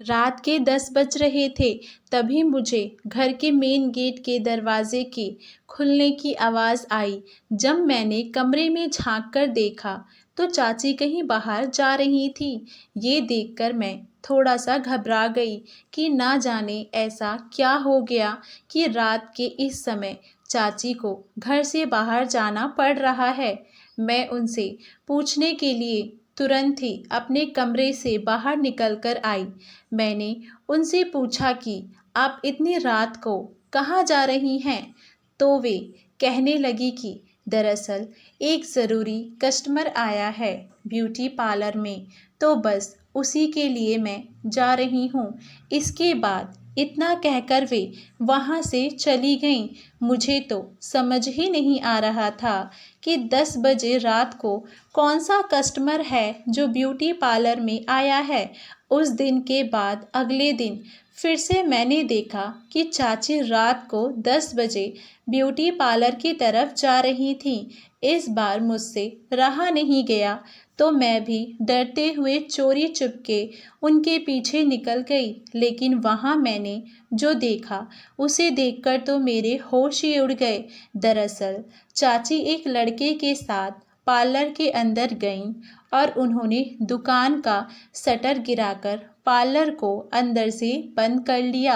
रात के 10 बज रहे थे, तभी मुझे घर के मेन गेट के दरवाजे के खुलने की आवाज़ आई। जब मैंने कमरे में झांक कर देखा, तो चाची कहीं बाहर जा रही थी। ये देखकर मैं थोड़ा सा घबरा गई कि ना जाने ऐसा क्या हो गया कि रात के इस समय चाची को घर से बाहर जाना पड़ रहा है। मैं उनसे पूछने के लिए तुरंत ही अपने कमरे से बाहर निकल कर आई। मैंने उनसे पूछा कि आप इतनी रात को कहाँ जा रही हैं? तो वे कहने लगी कि दरअसल एक ज़रूरी कस्टमर आया है ब्यूटी पार्लर में, तो बस उसी के लिए मैं जा रही हूँ। इसके बाद इतना कहकर वे वहाँ से चली गईं। मुझे तो समझ ही नहीं आ रहा था कि 10 बजे रात को कौन सा कस्टमर है जो ब्यूटी पार्लर में आया है। उस दिन के बाद अगले दिन फिर से मैंने देखा कि चाची रात को 10 बजे ब्यूटी पार्लर की तरफ जा रही थीं। इस बार मुझसे रहा नहीं गया, तो मैं भी डरते हुए चोरी चुपके उनके पीछे निकल गई। लेकिन वहाँ मैंने जो देखा, उसे देखकर तो मेरे होश ही उड़ गए। दरअसल चाची एक लड़के के साथ पार्लर के अंदर गईं और उन्होंने दुकान का शटर गिराकर पार्लर को अंदर से बंद कर लिया।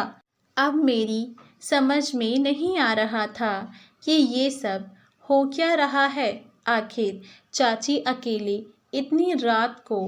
अब मेरी समझ में नहीं आ रहा था कि ये सब हो क्या रहा है। आखिर चाची अकेले इतनी रात को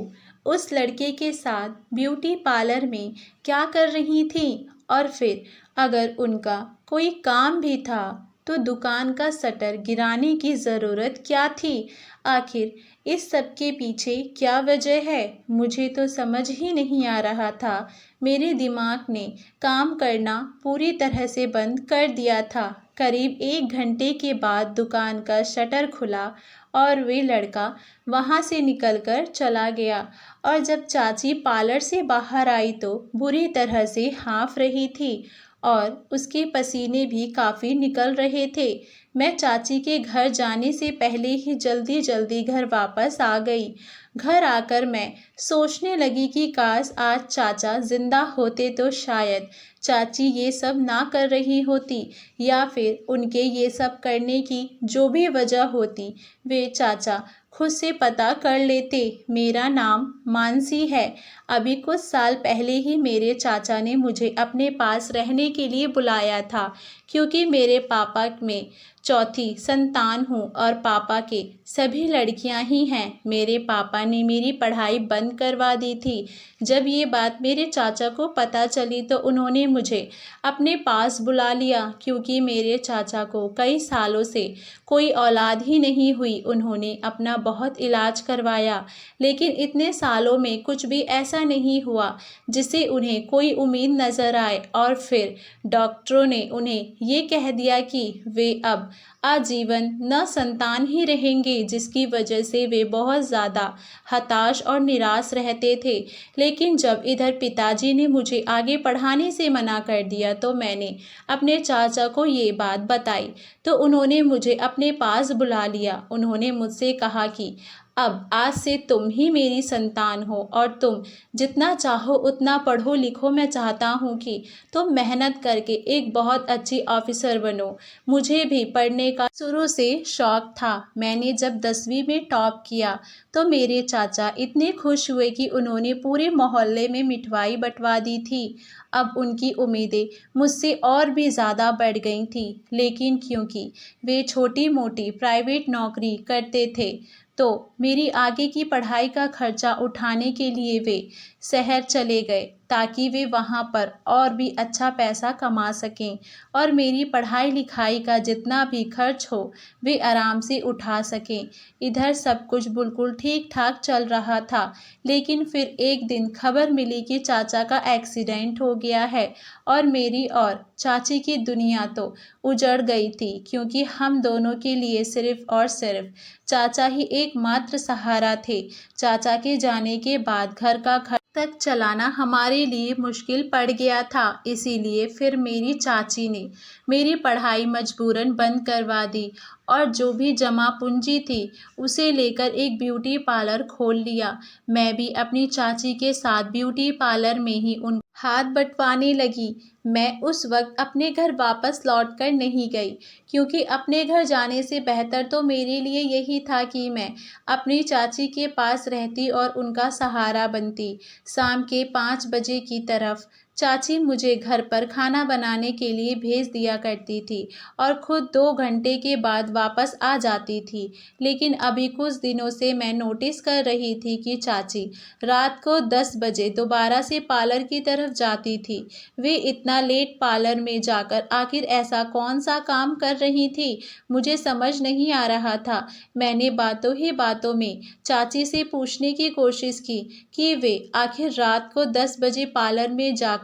उस लड़के के साथ ब्यूटी पार्लर में क्या कर रही थी, और फिर अगर उनका कोई काम भी था तो दुकान का शटर गिराने की ज़रूरत क्या थी? आखिर इस सब के पीछे क्या वजह है? मुझे तो समझ ही नहीं आ रहा था। मेरे दिमाग ने काम करना पूरी तरह से बंद कर दिया था। करीब 1 घंटे के बाद दुकान का शटर खुला और वे लड़का वहाँ से निकलकर चला गया। और जब चाची पार्लर से बाहर आई तो बुरी तरह से हाँफ रही थी और उसके पसीने भी काफ़ी निकल रहे थे। मैं चाची के घर जाने से पहले ही जल्दी जल्दी घर वापस आ गई। घर आकर मैं सोचने लगी कि काश आज चाचा ज़िंदा होते तो शायद चाची ये सब ना कर रही होती, या फिर उनके ये सब करने की जो भी वजह होती, वे चाचा खुद से पता कर लेते। मेरा नाम मानसी है। अभी कुछ साल पहले ही मेरे चाचा ने मुझे अपने पास रहने के लिए बुलाया था, क्योंकि मेरे पापा में चौथी संतान हूँ और पापा के सभी लड़कियाँ ही हैं। मेरे पापा ने मेरी पढ़ाई बंद करवा दी थी। जब ये बात मेरे चाचा को पता चली तो उन्होंने मुझे अपने पास बुला लिया, क्योंकि मेरे चाचा को कई सालों से कोई औलाद ही नहीं हुई। उन्होंने अपना बहुत इलाज करवाया, लेकिन इतने सालों में कुछ भी ऐसा नहीं हुआ जिससे उन्हें कोई उम्मीद नज़र आए। और फिर डॉक्टरों ने उन्हें ये कह दिया कि वे अब आजीवन न संतान ही रहेंगे, जिसकी वजह से वे बहुत ज़्यादा हताश और निराश रहते थे। लेकिन जब इधर पिताजी ने मुझे आगे पढ़ाने से मना कर दिया तो मैंने अपने चाचा को ये बात बताई, तो उन्होंने मुझे अपने पास बुला लिया। उन्होंने मुझसे कहा कि अब आज से तुम ही मेरी संतान हो और तुम जितना चाहो उतना पढ़ो लिखो। मैं चाहता हूँ कि तुम मेहनत करके एक बहुत अच्छी ऑफिसर बनो। मुझे भी पढ़ने का शुरू से शौक था। मैंने जब 10वीं में टॉप किया तो मेरे चाचा इतने खुश हुए कि उन्होंने पूरे मोहल्ले में मिठाई बंटवा दी थी। अब उनकी उम्मीदें मुझसे और भी ज़्यादा बढ़ गई थी, लेकिन क्योंकि वे छोटी मोटी प्राइवेट नौकरी करते थे तो मेरी आगे की पढ़ाई का खर्चा उठाने के लिए वे शहर चले गए, ताकि वे वहाँ पर और भी अच्छा पैसा कमा सकें और मेरी पढ़ाई लिखाई का जितना भी खर्च हो वे आराम से उठा सकें। इधर सब कुछ बिल्कुल ठीक ठाक चल रहा था, लेकिन फिर एक दिन खबर मिली कि चाचा का एक्सीडेंट हो गया है और मेरी और चाची की दुनिया तो उजड़ गई थी, क्योंकि हम दोनों के लिए सिर्फ और सिर्फ चाचा ही एकमात्र सहारा थे। चाचा के जाने के बाद घर का खर्च तक चलाना हमारे लिए मुश्किल पड़ गया था। इसीलिए फिर मेरी चाची ने मेरी पढ़ाई मजबूरन बंद करवा दी और जो भी जमा पूंजी थी उसे लेकर एक ब्यूटी पार्लर खोल लिया। मैं भी अपनी चाची के साथ ब्यूटी पार्लर में ही उन हाथ बँटवाने लगी। मैं उस वक़्त अपने घर वापस लौट कर नहीं गई, क्योंकि अपने घर जाने से बेहतर तो मेरे लिए यही था कि मैं अपनी चाची के पास रहती और उनका सहारा बनती। शाम के 5 बजे की तरफ चाची मुझे घर पर खाना बनाने के लिए भेज दिया करती थी और खुद 2 घंटे के बाद वापस आ जाती थी। लेकिन अभी कुछ दिनों से मैं नोटिस कर रही थी कि चाची रात को 10 बजे दोबारा से पार्लर की तरफ जाती थी। वे इतना लेट पार्लर में जाकर आखिर ऐसा कौन सा काम कर रही थी, मुझे समझ नहीं आ रहा था। मैंने बातों ही बातों में चाची से पूछने की कोशिश की कि वे आखिर रात को 10 बजे पार्लर में जाकर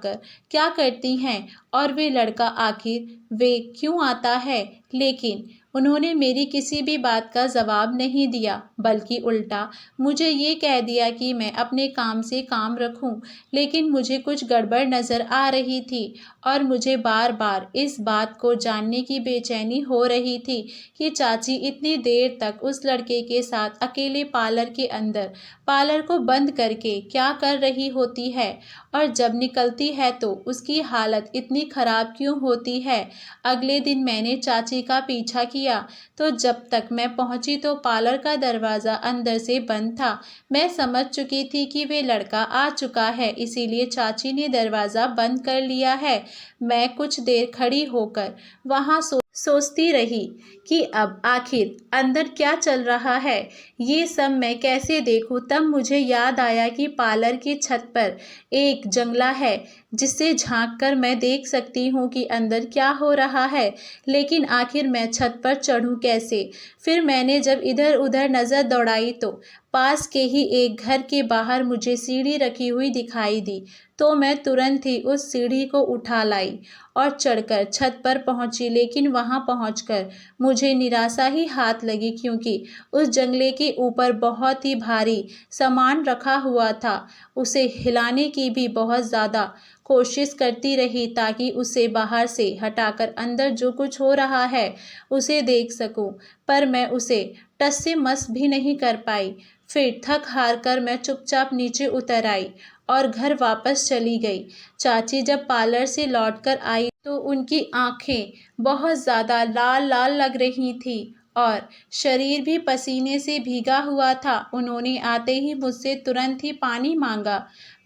क्या करती हैं और वे लड़का आखिर वे क्यों आता है। लेकिन उन्होंने मेरी किसी भी बात का जवाब नहीं दिया, बल्कि उल्टा मुझे ये कह दिया कि मैं अपने काम से काम रखूं। लेकिन मुझे कुछ गड़बड़ नज़र आ रही थी और मुझे बार बार इस बात को जानने की बेचैनी हो रही थी कि चाची इतनी देर तक उस लड़के के साथ अकेले पार्लर के अंदर पार्लर को बंद करके क्या कर रही होती है, और जब निकलती है तो उसकी हालत इतनी ख़राब क्यों होती है। अगले दिन मैंने चाची का पीछा किया, तो जब तक मैं पहुंची तो पार्लर का दरवाज़ा अंदर से बंद था। मैं समझ चुकी थी कि वे लड़का आ चुका है, इसीलिए चाची ने दरवाज़ा बंद कर लिया है। मैं कुछ देर खड़ी होकर वहाँ सोचती रही कि अब आखिर अंदर क्या चल रहा है, ये सब मैं कैसे देखूं। तब मुझे याद आया कि पार्लर की छत पर एक जंगला है, जिससे झांक कर मैं देख सकती हूँ कि अंदर क्या हो रहा है। लेकिन आखिर मैं छत पर चढ़ूँ कैसे। फिर मैंने जब इधर उधर नज़र दौड़ाई तो पास के ही एक घर के बाहर मुझे सीढ़ी रखी हुई दिखाई दी, तो मैं तुरंत ही उस सीढ़ी को उठा लाई और चढ़कर छत पर पहुंची। लेकिन वहां पहुंचकर मुझे निराशा ही हाथ लगी, क्योंकि उस जंगले के ऊपर बहुत ही भारी सामान रखा हुआ था। उसे हिलाने की भी बहुत ज़्यादा कोशिश करती रही ताकि उसे बाहर से हटाकर अंदर जो कुछ हो रहा है उसे देख सकूं, पर मैं उसे टस से मस भी नहीं कर पाई। फिर थक हार कर मैं चुपचाप नीचे उतर आई और घर वापस चली गई। चाची जब पार्लर से लौटकर आई तो उनकी आंखें बहुत ज़्यादा लाल लाल लग रही थी और शरीर भी पसीने से भीगा हुआ था। उन्होंने आते ही मुझसे तुरंत ही पानी मांगा।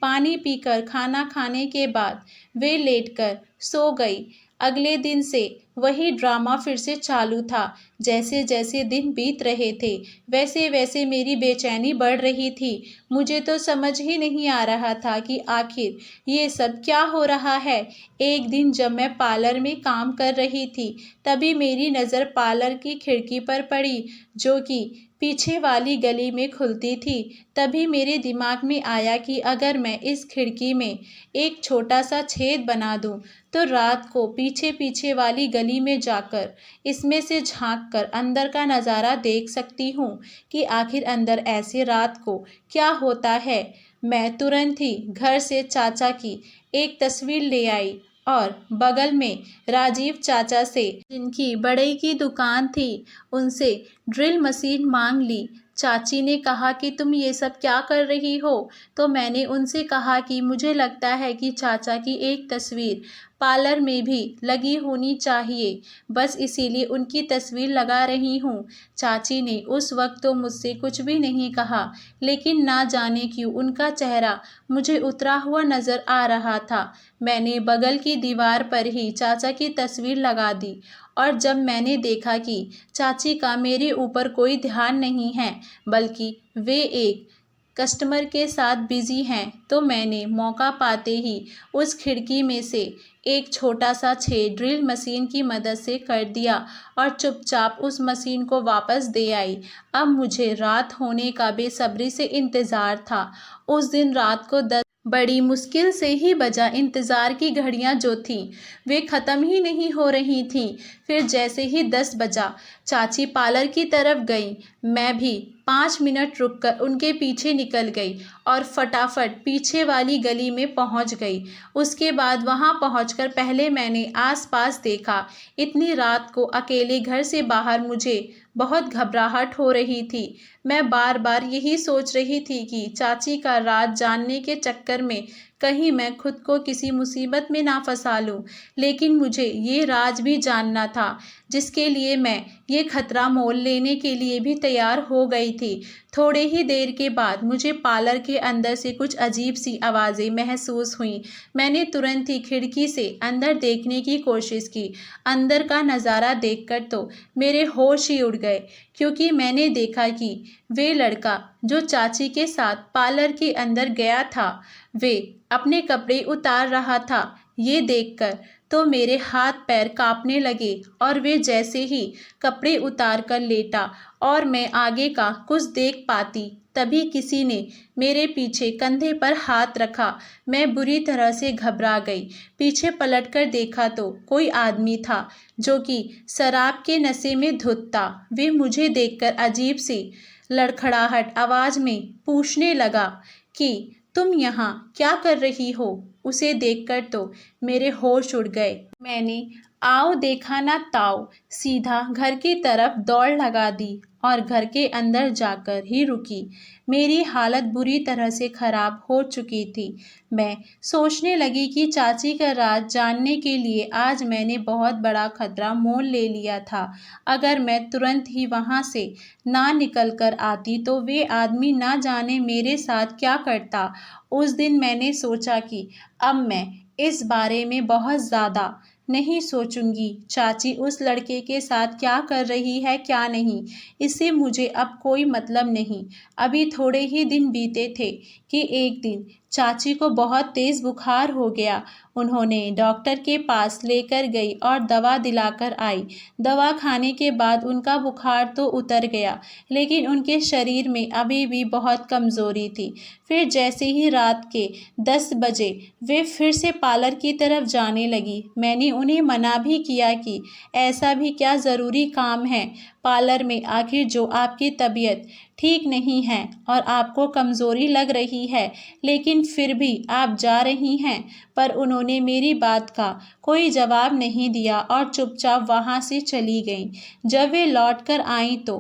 पानी पीकर खाना खाने के बाद वे लेटकर सो गई। अगले दिन से वही ड्रामा फिर से चालू था। जैसे जैसे दिन बीत रहे थे वैसे वैसे मेरी बेचैनी बढ़ रही थी। मुझे तो समझ ही नहीं आ रहा था कि आखिर ये सब क्या हो रहा है। एक दिन जब मैं पार्लर में काम कर रही थी, तभी मेरी नज़र पार्लर की खिड़की पर पड़ी, जो कि पीछे वाली गली में खुलती थी। तभी मेरे दिमाग में आया कि अगर मैं इस खिड़की में एक छोटा सा छेद बना दूं, तो रात को पीछे पीछे वाली गली में जाकर इसमें से झांक कर अंदर का नज़ारा देख सकती हूँ कि आखिर अंदर ऐसे रात को क्या होता है। मैं तुरंत ही घर से चाचा की एक तस्वीर ले आई और बगल में राजीव चाचा से, जिनकी बढ़ई की दुकान थी, उनसे ड्रिल मशीन मांग ली। चाची ने कहा कि तुम ये सब क्या कर रही हो, तो मैंने उनसे कहा कि मुझे लगता है कि चाचा की एक तस्वीर पार्लर में भी लगी होनी चाहिए, बस इसीलिए उनकी तस्वीर लगा रही हूँ। चाची ने उस वक्त तो मुझसे कुछ भी नहीं कहा, लेकिन ना जाने क्यों उनका चेहरा मुझे उतरा हुआ नज़र आ रहा था। मैंने बगल की दीवार पर ही चाचा की तस्वीर लगा दी और जब मैंने देखा कि चाची का मेरे ऊपर कोई ध्यान नहीं है, बल्कि वे एक कस्टमर के साथ बिजी हैं, तो मैंने मौका पाते ही उस खिड़की में से एक छोटा सा छेद ड्रिल मशीन की मदद से कर दिया और चुपचाप उस मशीन को वापस दे आई। अब मुझे रात होने का बेसब्री से इंतज़ार था। उस दिन रात को बड़ी मुश्किल से ही बजा। इंतज़ार की घड़ियां जो थीं वे ख़त्म ही नहीं हो रही थीं। फिर जैसे ही 10 बजा, चाची पार्लर की तरफ गई। मैं भी 5 मिनट रुककर उनके पीछे निकल गई और फटाफट पीछे वाली गली में पहुंच गई। उसके बाद वहां पहुंचकर पहले मैंने आसपास देखा। इतनी रात को अकेले घर से बाहर मुझे बहुत घबराहट हो रही थी। मैं बार बार यही सोच रही थी कि चाची का राज जानने के चक्कर में कहीं मैं खुद को किसी मुसीबत में ना फंसा लूं। लेकिन मुझे ये राज भी जानना था, जिसके लिए मैं ये खतरा मोल लेने के लिए भी तैयार हो गई थी। थोड़े ही देर के बाद मुझे पार्लर के अंदर से कुछ अजीब सी आवाज़ें महसूस हुईं। मैंने तुरंत ही खिड़की से अंदर देखने की कोशिश की। अंदर का नज़ारा देखकर तो मेरे होश ही उड़ गए, क्योंकि मैंने देखा कि वे लड़का जो चाची के साथ पार्लर के अंदर गया था, वे अपने कपड़े उतार रहा था। ये देखकर तो मेरे हाथ पैर कांपने लगे और वे जैसे ही कपड़े उतार कर लेटा और मैं आगे का कुछ देख पाती, तभी किसी ने मेरे पीछे कंधे पर हाथ रखा। मैं बुरी तरह से घबरा गई। पीछे पलटकर देखा तो कोई आदमी था जो कि शराब के नशे में धुत था। वे मुझे देखकर अजीब सी लड़खड़ाहट आवाज़ में पूछने लगा कि तुम यहाँ क्या कर रही हो। उसे देखकर तो मेरे होश उड़ गए। मैंने आओ देखा ना ताओ, सीधा घर की तरफ दौड़ लगा दी और घर के अंदर जाकर ही रुकी। मेरी हालत बुरी तरह से खराब हो चुकी थी। मैं सोचने लगी कि चाची का राज जानने के लिए आज मैंने बहुत बड़ा खतरा मोल ले लिया था। अगर मैं तुरंत ही वहाँ से ना निकल कर आती तो वे आदमी ना जाने मेरे साथ क्या करता। उस दिन मैंने सोचा कि अब मैं इस बारे में बहुत ज़्यादा नहीं सोचूंगी। चाची उस लड़के के साथ क्या कर रही है क्या नहीं, इससे मुझे अब कोई मतलब नहीं। अभी थोड़े ही दिन बीते थे कि एक दिन चाची को बहुत तेज़ बुखार हो गया। उन्होंने डॉक्टर के पास लेकर गई और दवा दिलाकर आई। दवा खाने के बाद उनका बुखार तो उतर गया, लेकिन उनके शरीर में अभी भी बहुत कमज़ोरी थी। फिर जैसे ही रात के 10 बजे वे फिर से पार्लर की तरफ जाने लगी। मैंने उन्हें मना भी किया कि ऐसा भी क्या ज़रूरी काम है पार्लर में, आखिर जो आपकी तबीयत ठीक नहीं है और आपको कमज़ोरी लग रही है, लेकिन फिर भी आप जा रही हैं। पर उन्होंने मेरी बात का कोई जवाब नहीं दिया और चुपचाप वहाँ से चली गईं। जब वे लौट कर आईं तो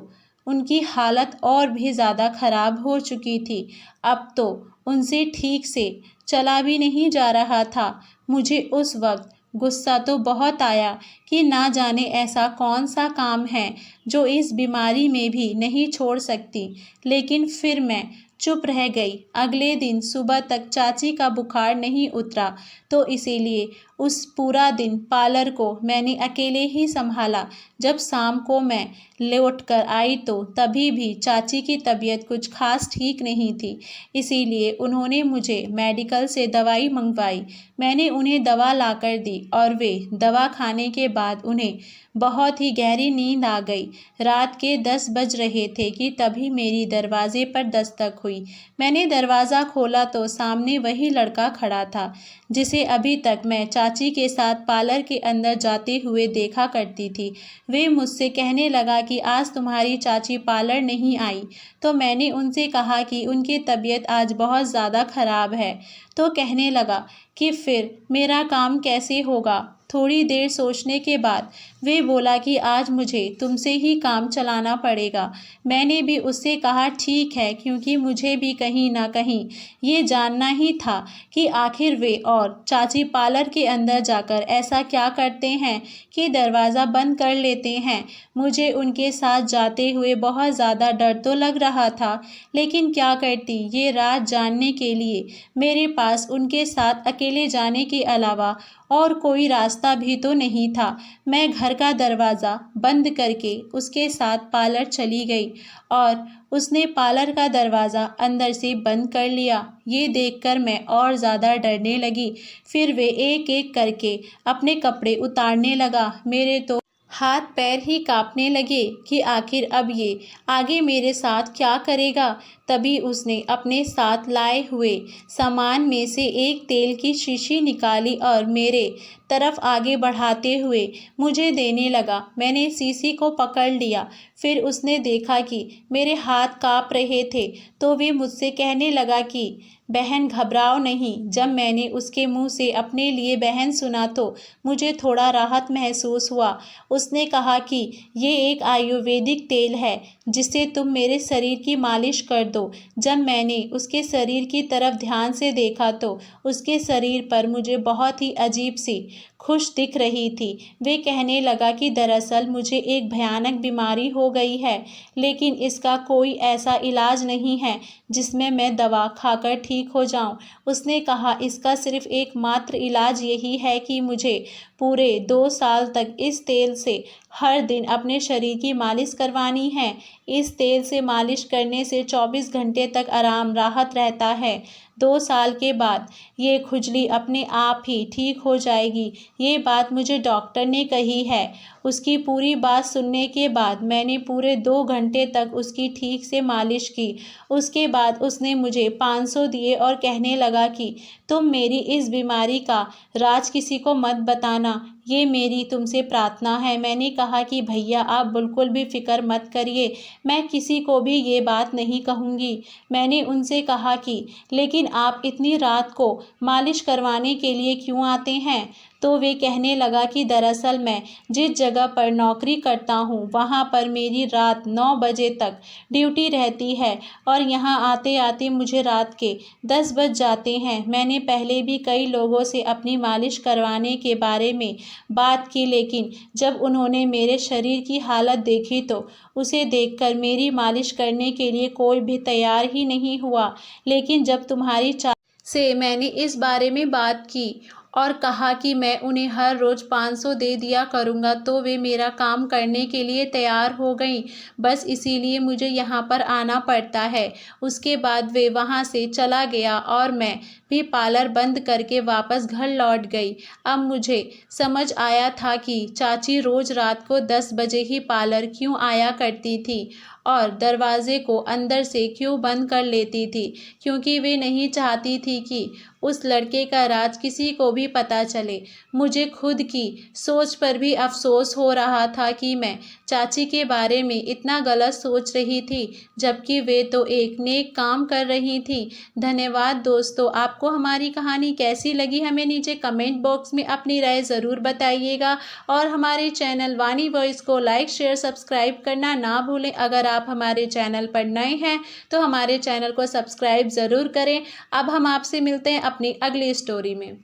उनकी हालत और भी ज़्यादा ख़राब हो चुकी थी। अब तो उनसे ठीक से चला भी नहीं जा रहा था। मुझे उस वक्त गुस्सा तो बहुत आया कि ना जाने ऐसा कौन सा काम है जो इस बीमारी में भी नहीं छोड़ सकती, लेकिन फिर मैं चुप रह गई। अगले दिन सुबह तक चाची का बुखार नहीं उतरा, तो इसीलिए उस पूरा दिन पार्लर को मैंने अकेले ही संभाला। जब शाम को मैं लौट कर आई तो तभी भी चाची की तबीयत कुछ खास ठीक नहीं थी। इसीलिए उन्होंने मुझे मेडिकल से दवाई मंगवाई। मैंने उन्हें दवा लाकर दी और वे दवा खाने के बाद उन्हें बहुत ही गहरी नींद आ गई। रात के 10 बज रहे थे कि तभी मेरी दरवाजे पर दस्तक हुई। मैंने दरवाज़ा खोला तो सामने वही लड़का खड़ा था, जिसे अभी तक मैं चाची के साथ पार्लर के अंदर जाते हुए देखा करती थी। वे मुझसे कहने लगा कि आज तुम्हारी चाची पार्लर नहीं आई। तो मैंने उनसे कहा कि उनकी तबीयत आज बहुत ज़्यादा ख़राब है। तो कहने लगा कि फिर मेरा काम कैसे होगा। थोड़ी देर सोचने के बाद वे बोला कि आज मुझे तुमसे ही काम चलाना पड़ेगा। मैंने भी उससे कहा ठीक है, क्योंकि मुझे भी कहीं ना कहीं ये जानना ही था कि आखिर वे और चाची पार्लर के अंदर जाकर ऐसा क्या करते हैं कि दरवाज़ा बंद कर लेते हैं। मुझे उनके साथ जाते हुए बहुत ज़्यादा डर तो लग रहा था, लेकिन क्या करती, ये राज जानने के लिए मेरे पास उनके साथ अकेले जाने के अलावा और कोई रास्ता भी तो नहीं था। मैं घर का दरवाज़ा बंद करके उसके साथ पार्लर चली गई और उसने पार्लर का दरवाज़ा अंदर से बंद कर लिया। ये देखकर मैं और ज़्यादा डरने लगी। फिर वे एक एक करके अपने कपड़े उतारने लगा। मेरे तो हाथ पैर ही कांपने लगे कि आखिर अब ये आगे मेरे साथ क्या करेगा। तभी उसने अपने साथ लाए हुए सामान में से एक तेल की शीशी निकाली और मेरे तरफ आगे बढ़ाते हुए मुझे देने लगा। मैंने शीशी को पकड़ लिया। फिर उसने देखा कि मेरे हाथ कांप रहे थे, तो वे मुझसे कहने लगा कि बहन घबराओ नहीं। जब मैंने उसके मुंह से अपने लिए बहन सुना तो मुझे थोड़ा राहत महसूस हुआ। उसने कहा कि ये एक आयुर्वेदिक तेल है जिसे तुम मेरे शरीर की मालिश कर दो। जब मैंने उसके शरीर की तरफ ध्यान से देखा तो उसके शरीर पर मुझे बहुत ही अजीब सी खुश दिख रही थी। वे कहने लगा कि दरअसल मुझे एक भयानक बीमारी हो गई है, लेकिन इसका कोई ऐसा इलाज नहीं है जिसमें मैं दवा खाकर ठीक हो जाऊं। उसने कहा इसका सिर्फ एकमात्र इलाज यही है कि मुझे पूरे 2 साल तक इस तेल से हर दिन अपने शरीर की मालिश करवानी है। इस तेल से मालिश करने से 24 घंटे तक आराम राहत रहता है। 2 साल के बाद ये खुजली अपने आप ही ठीक हो जाएगी। ये बात मुझे डॉक्टर ने कही है। उसकी पूरी बात सुनने के बाद मैंने पूरे 2 घंटे तक उसकी ठीक से मालिश की। उसके बाद उसने मुझे 500 दिए और कहने लगा कि तुम मेरी इस बीमारी का राज किसी को मत बताना, ये मेरी तुमसे प्रार्थना है। मैंने कहा कि भैया आप बिल्कुल भी फ़िक्र मत करिए, मैं किसी को भी ये बात नहीं कहूँगी। मैंने उनसे कहा कि लेकिन आप इतनी रात को मालिश करवाने के लिए क्यों आते हैं? तो वे कहने लगा कि दरअसल मैं जिस जगह पर नौकरी करता हूँ वहाँ पर मेरी रात 9 बजे तक ड्यूटी रहती है और यहाँ आते आते मुझे रात के 10 बज जाते हैं। मैंने पहले भी कई लोगों से अपनी मालिश करवाने के बारे में बात की, लेकिन जब उन्होंने मेरे शरीर की हालत देखी तो उसे देखकर मेरी मालिश करने के लिए कोई भी तैयार ही नहीं हुआ। लेकिन जब तुम्हारी से मैंने इस बारे में बात की और कहा कि मैं उन्हें हर रोज़ 500 दे दिया करूँगा तो वे मेरा काम करने के लिए तैयार हो गईं। बस इसीलिए मुझे यहाँ पर आना पड़ता है। उसके बाद वे वहाँ से चला गया और मैं भी पार्लर बंद करके वापस घर लौट गई। अब मुझे समझ आया था कि चाची रोज़ रात को 10 बजे ही पार्लर क्यों आया करती थी और दरवाजे को अंदर से क्यों बंद कर लेती थी, क्योंकि वे नहीं चाहती थी कि उस लड़के का राज किसी को भी पता चले। मुझे खुद की सोच पर भी अफसोस हो रहा था कि मैं चाची के बारे में इतना गलत सोच रही थी, जबकि वे तो एक नेक काम कर रही थी। धन्यवाद दोस्तों, आपको हमारी कहानी कैसी लगी हमें नीचे कमेंट बॉक्स में अपनी राय ज़रूर बताइएगा और हमारे चैनल वानी वॉइस को लाइक शेयर सब्सक्राइब करना ना भूलें। अगर आप हमारे चैनल पर नए हैं तो हमारे चैनल को सब्सक्राइब ज़रूर करें। अब हम आपसे मिलते हैं अपनी अगली स्टोरी में।